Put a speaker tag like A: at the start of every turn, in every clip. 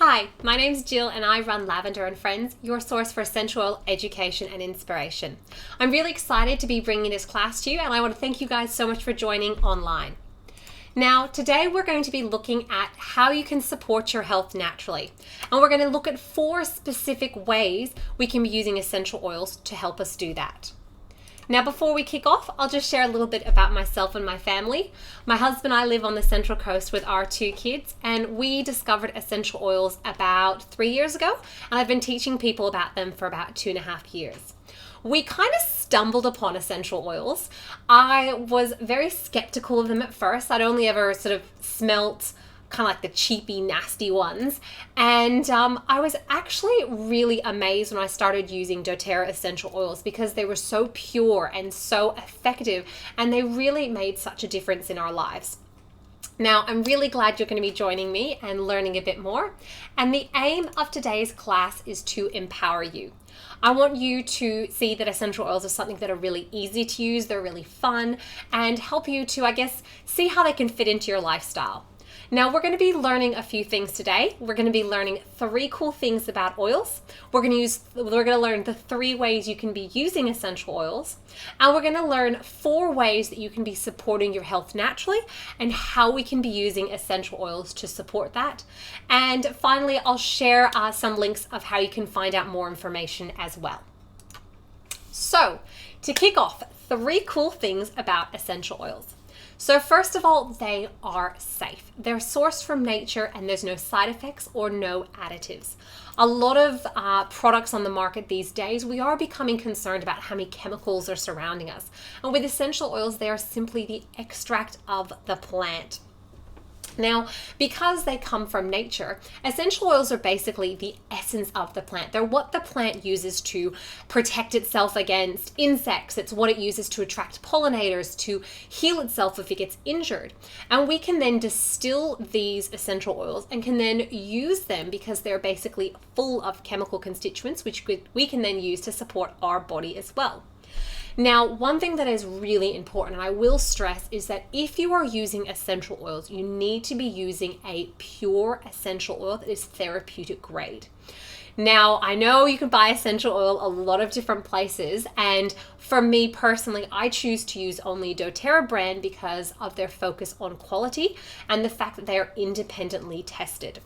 A: Hi, my name's Jill and I run Lavender and Friends, your source for essential oil education and inspiration. I'm really excited to be bringing this class to you and I want to thank you guys so much for joining online. Now, today we're going to be looking at how you can support your health naturally. And we're going to look at 4 specific ways we can be using essential oils to help us do that. Now, before we kick off, I'll just share a little bit about myself and my family. My husband and I live on the Central Coast with our 2 kids, and we discovered essential oils about 3 years ago, and I've been teaching people about them for about 2.5 years. We kind of stumbled upon essential oils. I was very skeptical of them at first. I'd only ever sort of smelt kind of like the cheapy, nasty ones. And I was actually really amazed when I started using doTERRA essential oils because they were so pure and so effective, and they really made such a difference in our lives. Now, I'm really glad you're going to be joining me and learning a bit more. And the aim of today's class is to empower you. I want you to see that essential oils are something that are really easy to use, they're really fun, and help you to, see how they can fit into your lifestyle. Now, we're going to be learning a few things today. We're going to be learning 3 cool things about oils. We're going to learn the 3 ways you can be using essential oils. And we're going to learn 4 ways that you can be supporting your health naturally and how we can be using essential oils to support that. And finally, I'll share some links of how you can find out more information as well. So, to kick off, 3 cool things about essential oils. So first of all, they are safe. They're sourced from nature and there's no side effects or no additives. A lot of products on the market these days, we are becoming concerned about how many chemicals are surrounding us. And with essential oils, they are simply the extract of the plant. Now, because they come from nature, essential oils are basically the essence of the plant. They're what the plant uses to protect itself against insects. It's what it uses to attract pollinators, to heal itself if it gets injured. And we can then distill these essential oils and can then use them because they're basically full of chemical constituents, which we can then use to support our body as well. Now, one thing that is really important, and I will stress, is that if you are using essential oils, you need to be using a pure essential oil that is therapeutic grade. Now, I know you can buy essential oil a lot of different places, and for me personally, I choose to use only doTERRA brand because of their focus on quality and the fact that they are independently tested.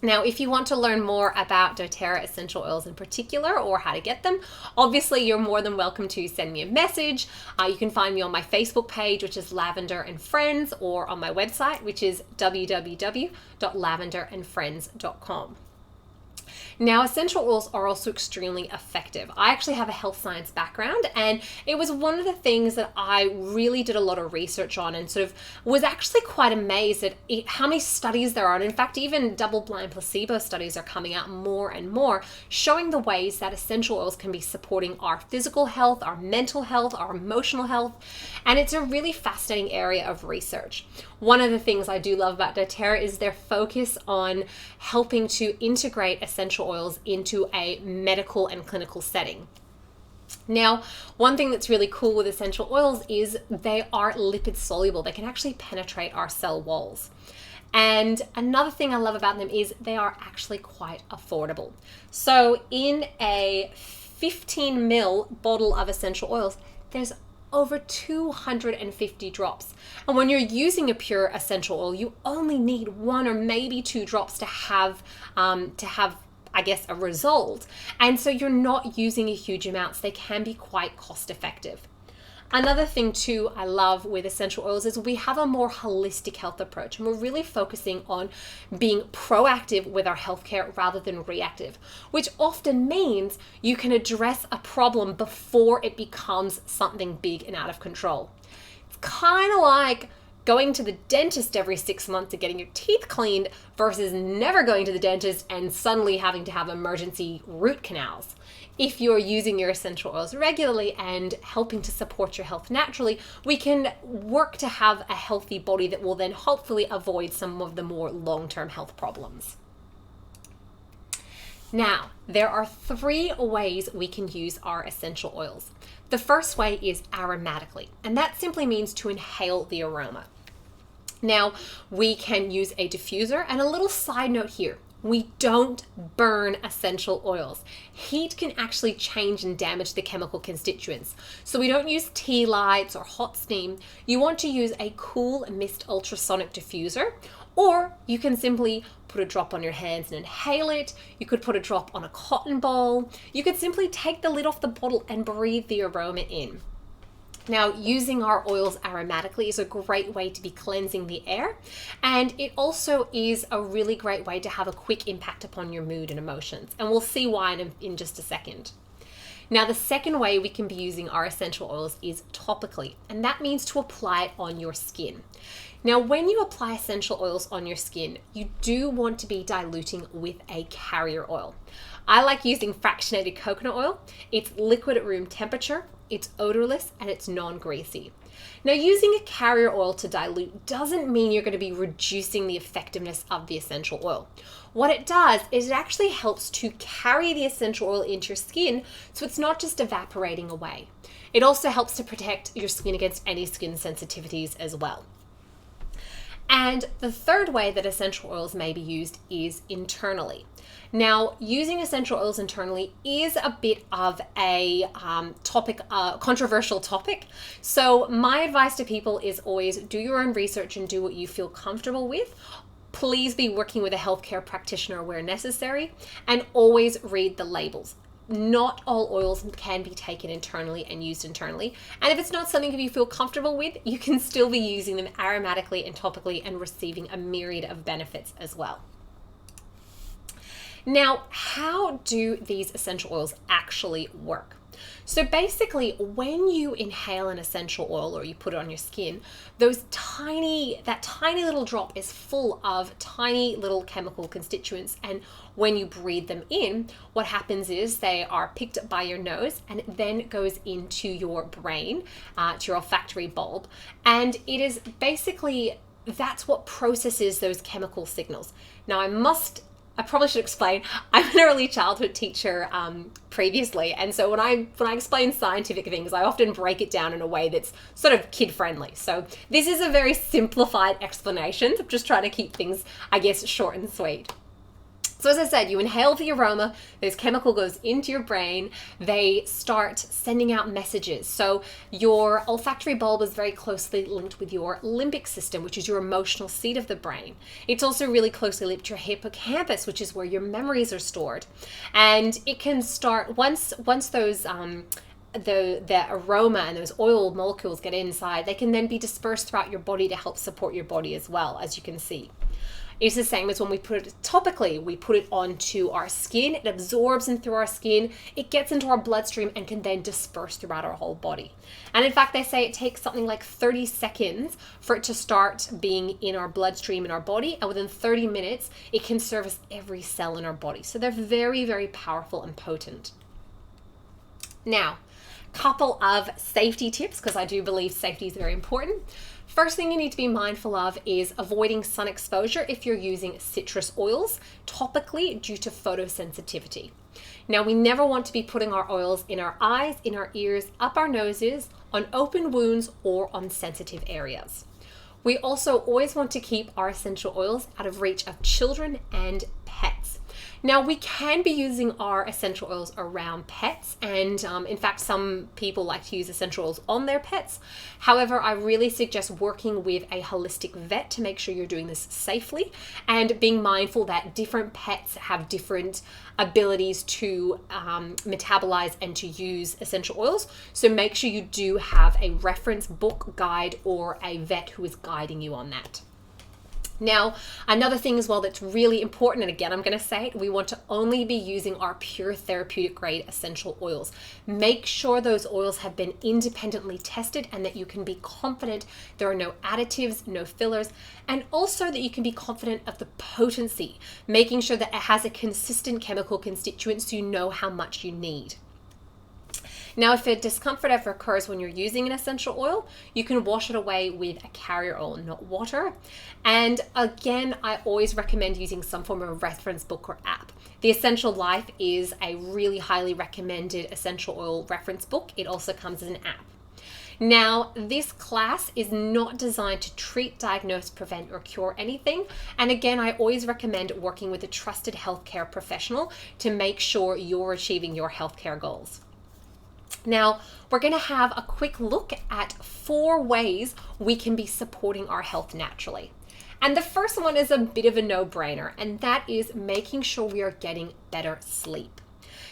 A: Now, if you want to learn more about doTERRA essential oils in particular or how to get them, obviously you're more than welcome to send me a message. You can find me on my Facebook page, which is Lavender and Friends, or on my website, which is www.lavenderandfriends.com. Now, essential oils are also extremely effective. I actually have a health science background, and it was one of the things that I really did a lot of research on and sort of was actually quite amazed at how many studies there are. And in fact, even double-blind placebo studies are coming out more and more, showing the ways that essential oils can be supporting our physical health, our mental health, our emotional health. And it's a really fascinating area of research. One of the things I do love about doTERRA is their focus on helping to integrate essential oils into a medical and clinical setting. Now, one thing that's really cool with essential oils is they are lipid soluble. They can actually penetrate our cell walls. And another thing I love about them is they are actually quite affordable. So in a 15 ml bottle of essential oils, there's over 250 drops. And when you're using a pure essential oil, you only need 1 or maybe 2 drops to have a result. And so you're not using a huge amount, so they can be quite cost effective. Another thing too I love with essential oils is we have a more holistic health approach, and we're really focusing on being proactive with our healthcare rather than reactive, which often means you can address a problem before it becomes something big and out of control. It's kind of like going to the dentist every 6 months and getting your teeth cleaned versus never going to the dentist and suddenly having to have emergency root canals. If you're using your essential oils regularly and helping to support your health naturally, we can work to have a healthy body that will then hopefully avoid some of the more long-term health problems. Now, there are 3 ways we can use our essential oils. The first way is aromatically, and that simply means to inhale the aroma. Now, we can use a diffuser, and a little side note here. We don't burn essential oils. Heat can actually change and damage the chemical constituents. So we don't use tea lights or hot steam. You want to use a cool mist ultrasonic diffuser, or you can simply put a drop on your hands and inhale it. You could put a drop on a cotton ball. You could simply take the lid off the bottle and breathe the aroma in. Now, using our oils aromatically is a great way to be cleansing the air, and it also is a really great way to have a quick impact upon your mood and emotions, and we'll see why in just a second. Now, the second way we can be using our essential oils is topically, and that means to apply it on your skin. Now, when you apply essential oils on your skin, you do want to be diluting with a carrier oil. I like using fractionated coconut oil. It's liquid at room temperature, it's odorless, and it's non-greasy. Now, using a carrier oil to dilute doesn't mean you're going to be reducing the effectiveness of the essential oil. What it does is it actually helps to carry the essential oil into your skin, so it's not just evaporating away. It also helps to protect your skin against any skin sensitivities as well. And the third way that essential oils may be used is internally. Now, using essential oils internally is a bit of a controversial topic. So my advice to people is always do your own research and do what you feel comfortable with. Please be working with a healthcare practitioner where necessary, and always read the labels. Not all oils can be taken internally and used internally. And if it's not something that you feel comfortable with, you can still be using them aromatically and topically and receiving a myriad of benefits as well. Now, how do these essential oils actually work? So basically, when you inhale an essential oil or you put it on your skin, that tiny little drop is full of tiny little chemical constituents. And when you breathe them in, what happens is they are picked up by your nose and it then goes into your brain, to your olfactory bulb. And it is basically, that's what processes those chemical signals. Now, I probably should explain, I'm an early childhood teacher previously, and so when I explain scientific things, I often break it down in a way that's sort of kid-friendly. So this is a very simplified explanation. I'm just trying to keep things, I guess, short and sweet. So as I said, you inhale the aroma, this chemical goes into your brain, they start sending out messages. So your olfactory bulb is very closely linked with your limbic system, which is your emotional seat of the brain. It's also really closely linked to your hippocampus, which is where your memories are stored. And it can start, once those the aroma and those oil molecules get inside, they can then be dispersed throughout your body to help support your body as well, as you can see. It's the same as when we put it topically. We put it onto our skin, it absorbs in through our skin, it gets into our bloodstream and can then disperse throughout our whole body. And in fact, they say it takes something like 30 seconds for it to start being in our bloodstream in our body, and within 30 minutes, it can service every cell in our body. So they're very, very powerful and potent. Now, couple of safety tips, because I do believe safety is very important. First thing you need to be mindful of is avoiding sun exposure if you're using citrus oils topically due to photosensitivity. Now, we never want to be putting our oils in our eyes, in our ears, up our noses, on open wounds, or on sensitive areas. We also always want to keep our essential oils out of reach of children and pets. Now, we can be using our essential oils around pets, and in fact, some people like to use essential oils on their pets. However, I really suggest working with a holistic vet to make sure you're doing this safely, and being mindful that different pets have different abilities to metabolize and to use essential oils. So make sure you do have a reference book, guide, or a vet who is guiding you on that. Now, another thing as well that's really important, and again, I'm going to say it, we want to only be using our pure therapeutic grade essential oils. Make sure those oils have been independently tested and that you can be confident there are no additives, no fillers, and also that you can be confident of the potency, making sure that it has a consistent chemical constituent so you know how much you need. Now, if a discomfort ever occurs when you're using an essential oil, you can wash it away with a carrier oil, not water. And again, I always recommend using some form of reference book or app. The Essential Life is a really highly recommended essential oil reference book. It also comes as an app. Now, this class is not designed to treat, diagnose, prevent, or cure anything. And again, I always recommend working with a trusted healthcare professional to make sure you're achieving your healthcare goals. Now, we're going to have a quick look at 4 ways we can be supporting our health naturally. And the first one is a bit of a no-brainer, and that is making sure we are getting better sleep.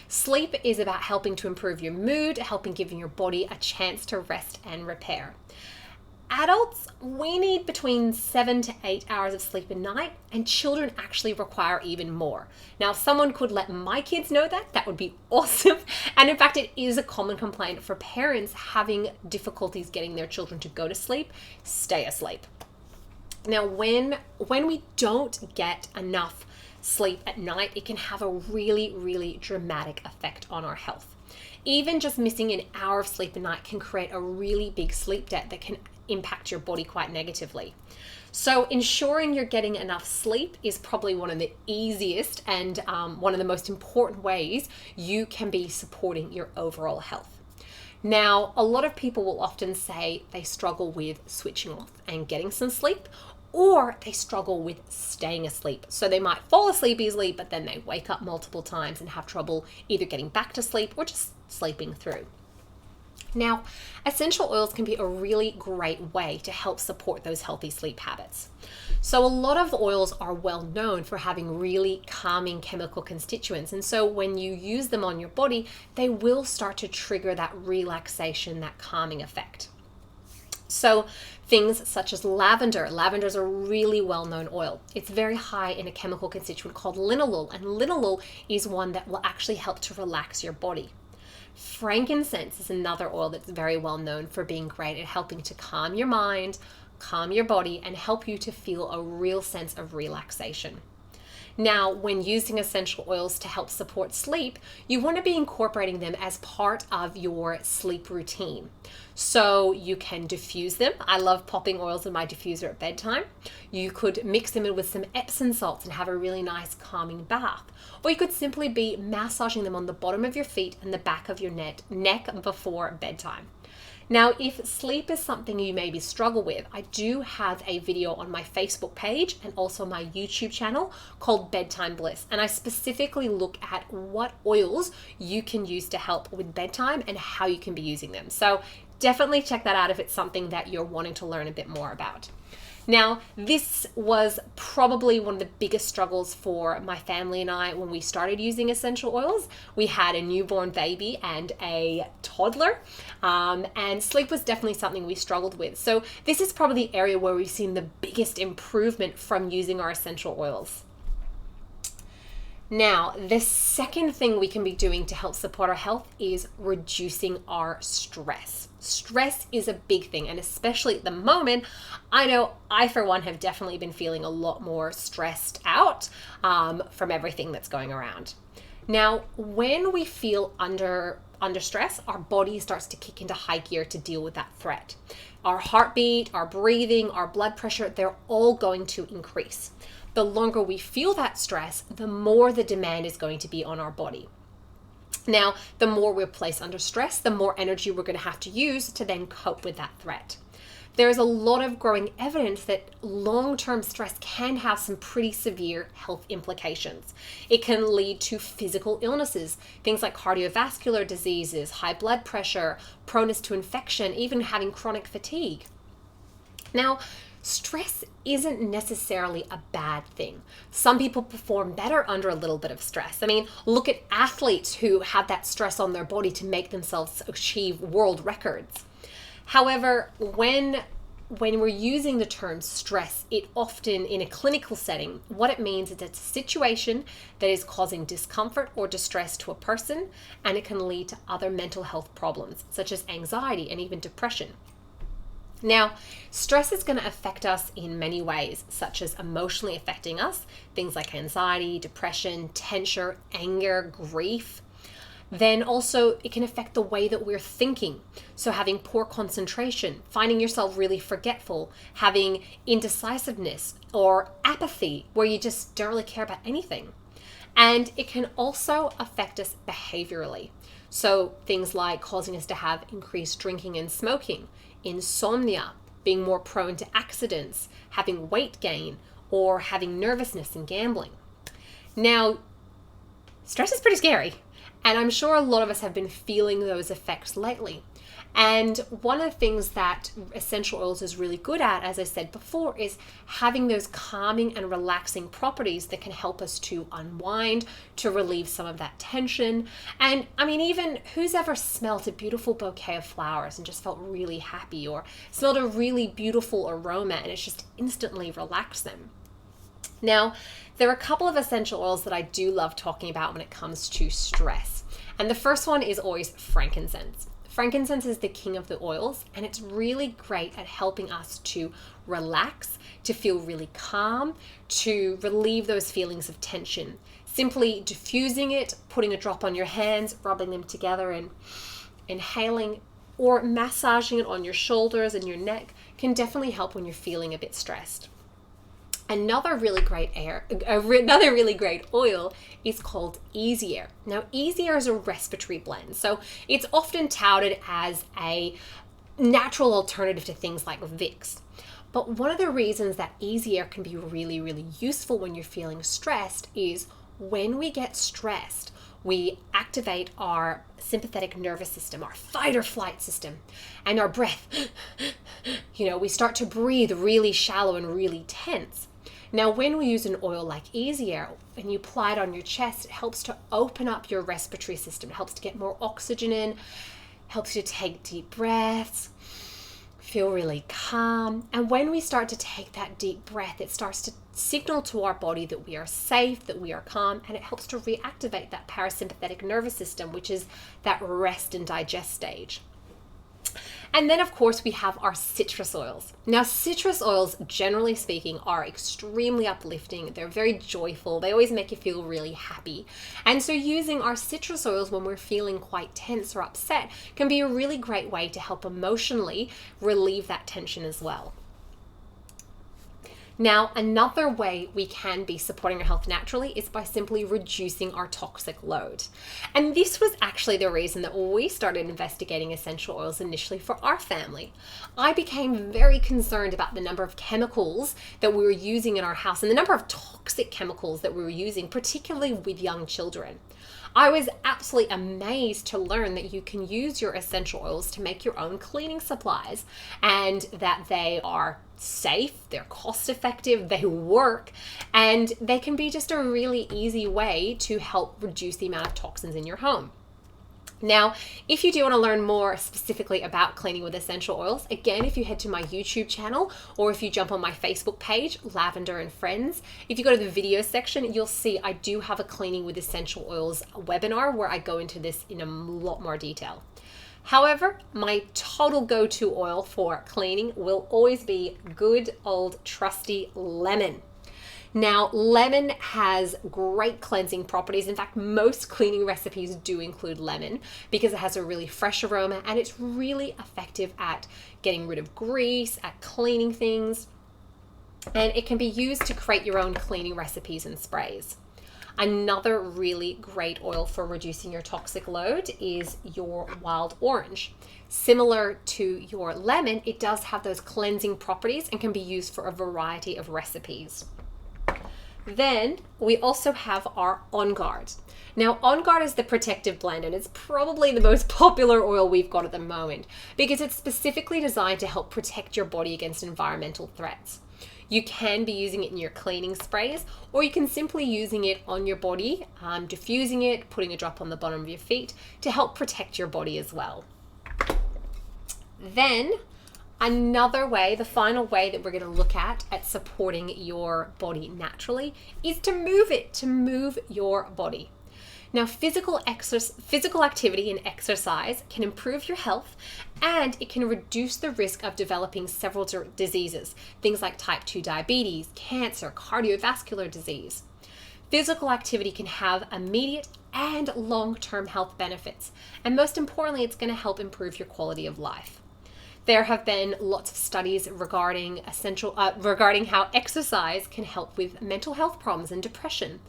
A: Sleep is about helping to improve your mood, helping giving your body a chance to rest and repair. Adults, we need between 7 to 8 hours of sleep a night, and children actually require even more. Now, if someone could let my kids know that, that would be awesome. And in fact, it is a common complaint for parents having difficulties getting their children to go to sleep, stay asleep. Now, when we don't get enough sleep at night, it can have a really, really dramatic effect on our health. Even just missing an hour of sleep a night can create a really big sleep debt that can impact your body quite negatively. So ensuring you're getting enough sleep is probably one of the easiest and one of the most important ways you can be supporting your overall health. Now, a lot of people will often say they struggle with switching off and getting some sleep, or they struggle with staying asleep. So they might fall asleep easily, but then they wake up multiple times and have trouble either getting back to sleep or just sleeping through. Now, essential oils can be a really great way to help support those healthy sleep habits. So a lot of oils are well known for having really calming chemical constituents. And so when you use them on your body, they will start to trigger that relaxation, that calming effect. So things such as lavender. Lavender is a really well-known oil. It's very high in a chemical constituent called linalool, and linalool is one that will actually help to relax your body. Frankincense is another oil that's very well known for being great at helping to calm your mind, calm your body, and help you to feel a real sense of relaxation. Now, when using essential oils to help support sleep, you want to be incorporating them as part of your sleep routine. So you can diffuse them. I love popping oils in my diffuser at bedtime. You could mix them in with some Epsom salts and have a really nice calming bath. Or you could simply be massaging them on the bottom of your feet and the back of your neck before bedtime. Now, if sleep is something you maybe struggle with, I do have a video on my Facebook page and also my YouTube channel called Bedtime Bliss. And I specifically look at what oils you can use to help with bedtime and how you can be using them. So definitely check that out if it's something that you're wanting to learn a bit more about. Now, this was probably one of the biggest struggles for my family and I when we started using essential oils. We had a newborn baby and a toddler, and sleep was definitely something we struggled with. So this is probably the area where we've seen the biggest improvement from using our essential oils. Now, the second thing we can be doing to help support our health is reducing our stress. Stress is a big thing, and especially at the moment, I know I, for one, have definitely been feeling a lot more stressed out from everything that's going around. Now, when we feel under stress, our body starts to kick into high gear to deal with that threat. Our heartbeat, our breathing, our blood pressure, they're all going to increase. The longer we feel that stress, the more the demand is going to be on our body. Now, the more we're placed under stress, the more energy we're going to have to use to then cope with that threat. There's a lot of growing evidence that long-term stress can have some pretty severe health implications. It can lead to physical illnesses, things like cardiovascular diseases, high blood pressure, proneness to infection, even having chronic fatigue. Now, stress isn't necessarily a bad thing. Some people perform better under a little bit of stress. I mean, look at athletes who have that stress on their body to make themselves achieve world records. However, when we're using the term stress, it often, in a clinical setting, what it means is it's a situation that is causing discomfort or distress to a person, and it can lead to other mental health problems, such as anxiety and even depression. Now, stress is going to affect us in many ways, such as emotionally affecting us, things like anxiety, depression, tension, anger, grief. Then also it can affect the way that we're thinking. So having poor concentration, finding yourself really forgetful, having indecisiveness or apathy where you just don't really care about anything. And it can also affect us behaviorally. So things like causing us to have increased drinking and smoking, insomnia, being more prone to accidents, having weight gain, or having nervousness and gambling. Now, stress is pretty scary, and I'm sure a lot of us have been feeling those effects lately. And one of the things that essential oils is really good at, as I said before, is having those calming and relaxing properties that can help us to unwind, to relieve some of that tension. And I mean, even who's ever smelled a beautiful bouquet of flowers and just felt really happy, or smelled a really beautiful aroma and it's just instantly relaxed them? Now, there are a couple of essential oils that I do love talking about when it comes to stress. And the first one is always frankincense. Frankincense is the king of the oils, and it's really great at helping us to relax, to feel really calm, to relieve those feelings of tension. Simply diffusing it, putting a drop on your hands, rubbing them together and inhaling, or massaging it on your shoulders and your neck can definitely help when you're feeling a bit stressed. Another really great oil is called Easy Air. Now, Easy Air is a respiratory blend, so it's often touted as a natural alternative to things like Vicks. But one of the reasons that Easy Air can be really, really useful when you're feeling stressed is when we get stressed, we activate our sympathetic nervous system, our fight or flight system, and our breath. We start to breathe really shallow and really tense. Now, when we use an oil like Easy Air and you apply it on your chest, it helps to open up your respiratory system. It helps to get more oxygen in, helps you to take deep breaths, feel really calm. And when we start to take that deep breath, it starts to signal to our body that we are safe, that we are calm, and it helps to reactivate that parasympathetic nervous system, which is that rest and digest stage. And then, of course, we have our citrus oils. Now, citrus oils, generally speaking, are extremely uplifting. They're very joyful. They always make you feel really happy. And so using our citrus oils when we're feeling quite tense or upset can be a really great way to help emotionally relieve that tension as well. Now, another way we can be supporting our health naturally is by simply reducing our toxic load. And this was actually the reason that we started investigating essential oils initially for our family. I became very concerned about the number of chemicals that we were using in our house and the number of toxic chemicals that we were using, particularly with young children. I was absolutely amazed to learn that you can use your essential oils to make your own cleaning supplies and that they are safe, they're cost effective, they work, and they can be just a really easy way to help reduce the amount of toxins in your home. Now, if you do want to learn more specifically about cleaning with essential oils, again, if you head to my YouTube channel or if you jump on my Facebook page, Lavender and Friends, if you go to the video section, you'll see I do have a cleaning with essential oils webinar where I go into this in a lot more detail. However, my total go-to oil for cleaning will always be good old trusty lemon. Now, lemon has great cleansing properties. In fact, most cleaning recipes do include lemon because it has a really fresh aroma and it's really effective at getting rid of grease, at cleaning things, and it can be used to create your own cleaning recipes and sprays. Another really great oil for reducing your toxic load is your wild orange. Similar to your lemon, it does have those cleansing properties and can be used for a variety of recipes. Then we also have our On Guard. Now, On Guard is the protective blend, and it's probably the most popular oil we've got at the moment because it's specifically designed to help protect your body against environmental threats. You can be using it in your cleaning sprays, or you can simply using it on your body, diffusing it, putting a drop on the bottom of your feet to help protect your body as well. Then another way, the final way that we're going to look at supporting your body naturally is to move your body. Now, physical activity and exercise can improve your health and it can reduce the risk of developing several diseases, things like type 2 diabetes, cancer, cardiovascular disease. Physical activity can have immediate and long-term health benefits, and most importantly, it's going to help improve your quality of life. there have been lots of studies regarding regarding how exercise can help with mental health problems and depression.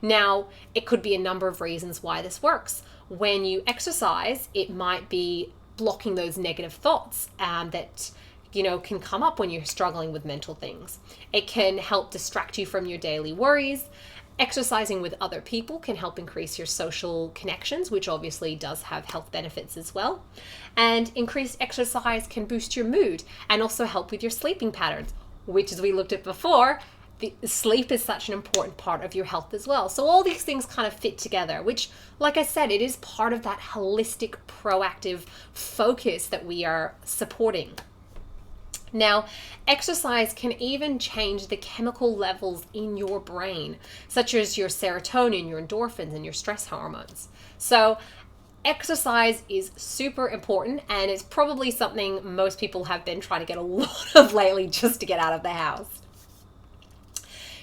A: Now, it could be a number of reasons why this works. When you exercise, it might be blocking those negative thoughts that can come up when you're struggling with mental things. It can help distract you from your daily worries. Exercising with other people can help increase your social connections, which obviously does have health benefits as well. And increased exercise can boost your mood and also help with your sleeping patterns, which, as we looked at before, the sleep is such an important part of your health as well. So all these things kind of fit together, which, like I said, it is part of that holistic, proactive focus that we are supporting. Now, exercise can even change the chemical levels in your brain, such as your serotonin, your endorphins, and your stress hormones. So exercise is super important, and it's probably something most people have been trying to get a lot of lately just to get out of the house.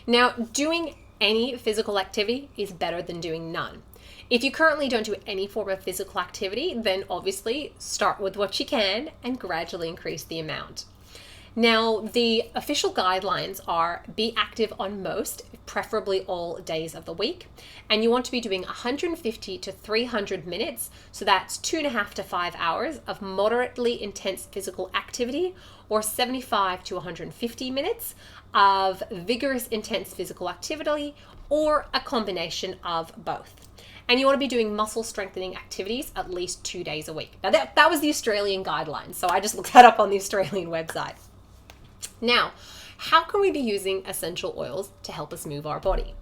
A: Now, doing any physical activity is better than doing none. If you currently don't do any form of physical activity, then obviously start with what you can and gradually increase the amount. Now, the official guidelines are be active on most, preferably all days of the week, and you want to be doing 150 to 300 minutes, so that's 2.5 to 5 hours of moderately intense physical activity, or 75 to 150 minutes of vigorous intense physical activity, or a combination of both. And you want to be doing muscle strengthening activities at least 2 days a week. Now that was the Australian guidelines, so I just looked that up on the Australian website. Now, how can we be using essential oils to help us move our body?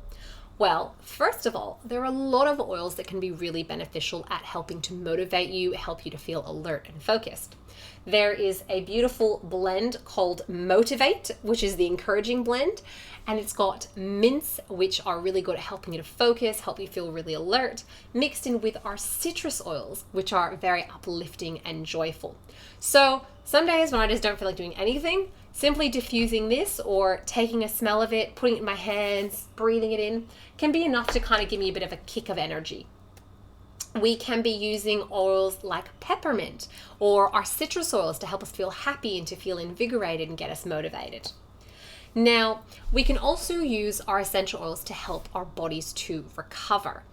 A: Well, first of all, there are a lot of oils that can be really beneficial at helping to motivate you, help you to feel alert and focused. There is a beautiful blend called Motivate, which is the encouraging blend, and it's got mints, which are really good at helping you to focus, help you feel really alert, mixed in with our citrus oils, which are very uplifting and joyful. So some days when I just don't feel like doing anything, simply diffusing this or taking a smell of it, putting it in my hands, breathing it in, can be enough to kind of give me a bit of a kick of energy. We can be using oils like peppermint or our citrus oils to help us feel happy and to feel invigorated and get us motivated. Now, we can also use our essential oils to help our bodies to recover.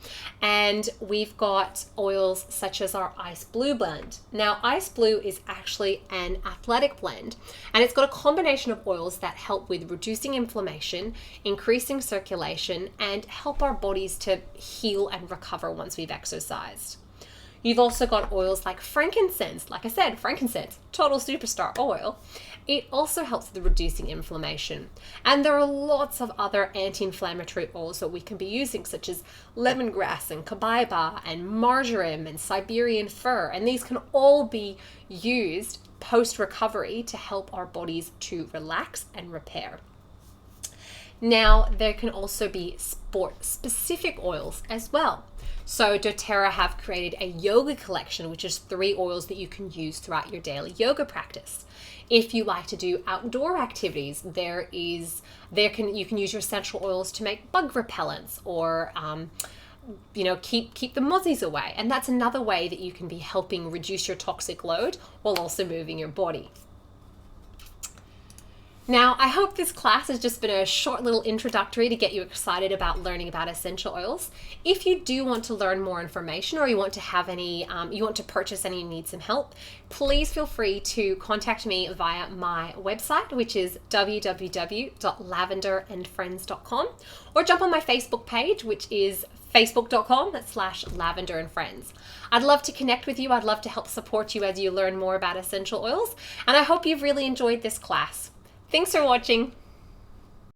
A: And we've got oils such as our Ice Blue blend. Now, Ice Blue is actually an athletic blend, and it's got a combination of oils that help with reducing inflammation, increasing circulation, and help our bodies to heal and recover once we've exercised. You've also got oils like frankincense. Like I said, frankincense, total superstar oil. It also helps with reducing inflammation. And there are lots of other anti-inflammatory oils that we can be using, such as lemongrass and copaiba and marjoram and Siberian fir. And these can all be used post-recovery to help our bodies to relax and repair. Now, there can also be sport-specific oils as well. So doTERRA have created a yoga collection, which is 3 oils that you can use throughout your daily yoga practice. If you like to do outdoor activities, you can use your essential oils to make bug repellents or keep the mozzies away. And that's another way that you can be helping reduce your toxic load while also moving your body. Now, I hope this class has just been a short little introductory to get you excited about learning about essential oils. If you do want to learn more information or you want to have you want to purchase any and need some help, please feel free to contact me via my website, which is www.lavenderandfriends.com, or jump on my Facebook page, which is facebook.com/lavenderandfriends. I'd love to connect with you. I'd love to help support you as you learn more about essential oils, and I hope you've really enjoyed this class. Thanks for watching.